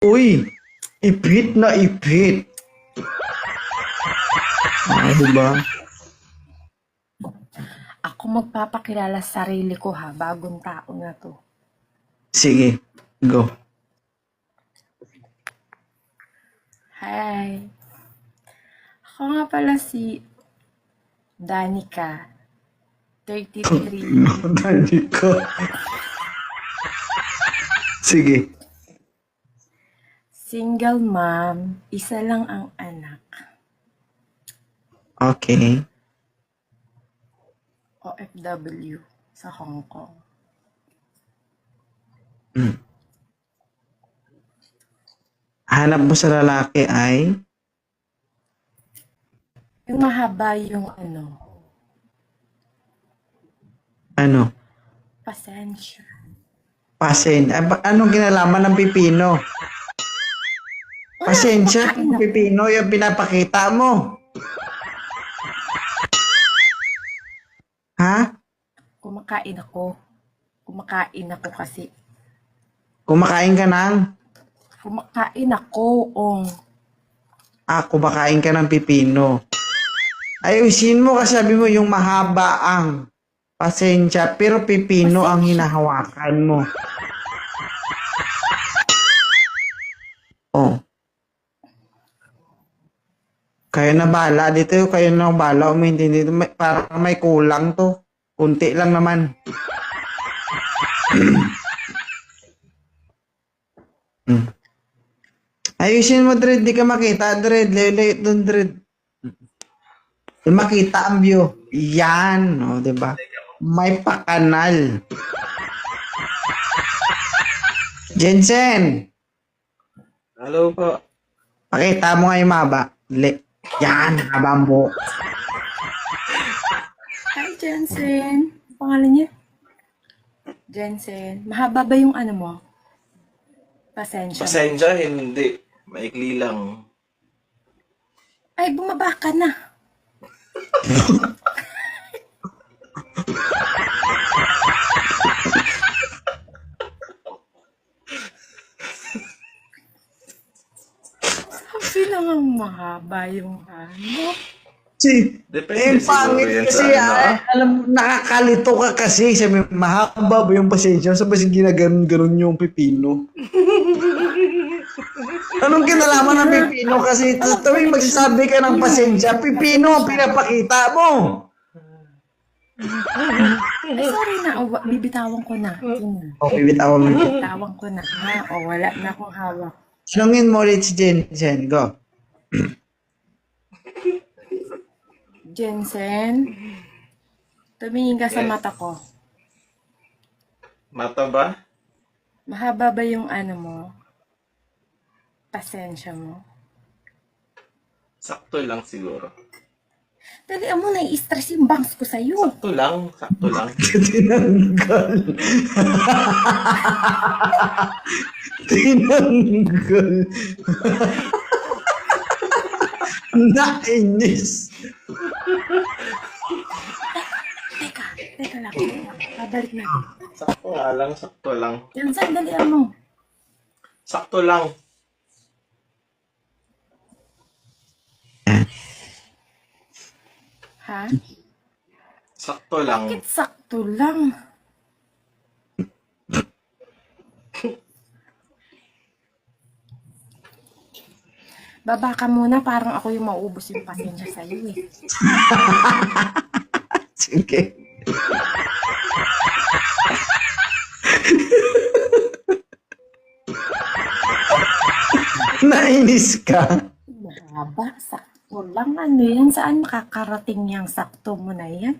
Uy, ipit na ipit. Diba? Ako magpapakilala sa sarili ko ha, bagong tao na to. Sige, go. Hi. Ako nga pala si Danica, 33. Dali ko. Sige. Single mom, isa lang ang anak. Okay. OFW sa Hong Kong. Hanap mo sa lalaki ay Yung mahaba yung ano? pasensya. Pasen. Anong kinalaman ng pipino? Pasensya, kumakain ako. pipino yung pinapakita mo. Ha? Kumakain ako. Kumakain ako kasi. Kumakain ka ng? Kumakain ako, Kumakain ka ng pipino. Ayusin mo kasi sabi mo yung mahaba ang pasensya, pero pipino ang hinahawakan mo. Oh. Kayo na bala dito, kayo na bala umintindi dito. Parang may kulang to. Kunti lang naman. Ayusin mo, Dred. Di ka makita, Dred. Lele, doon, Dred. Di makita ang view. Yan, o, diba? May pakanal. Jensen, Hello po. pakita mo nga yung maba. Yan, haba mo. Hi, Jensen. Pangalan niya? Jensen. Mahaba ba yung mo? Pasensya. Pasensya, hindi. Maikli lang. Ay, bumaba ka na. Sabi lang ang mahaba yung Depende Pangit siguro yan kasi, sa ano. alam, nakakalito ka kasi. Sabi, mahaba ba yung pasensya? Sabi, ginaganon-ganon yung pipino. Anong kinalaman ng pipino? Kasi tuwing magsasabi ka ng pasensya, pipino ang pinapakita mo. Ay, sorry na. Bibitawan ko na. Okay, bitawan mo. Bibitawan ko na. Ha? Wala na akong hawak. Sinungin mo ulit si Jensen. Go. Jensen, tumingin ka sa mata ko. Mata ba? Mahaba ba yung mo? Pasensya mo? Sakto lang siguro. Dali mo, nai-stress yung bangs ko sa'yo. Sakto lang. Sakto lang. Tinanggal. Tinanggal. Nainis. Teka lang. Babalik natin. Sakto nga lang. Sakto lang. Jensen, dalian mo. Sakto lang. Ha? Sakto lang. Bakit sakto lang? Baba ka muna, parang ako yung mauubos yung pasensya sa'yo eh. Sige. Nainis ka. Mahaba, sakto lang. Ano yan? Saan makakarating yung sakto mo na yan?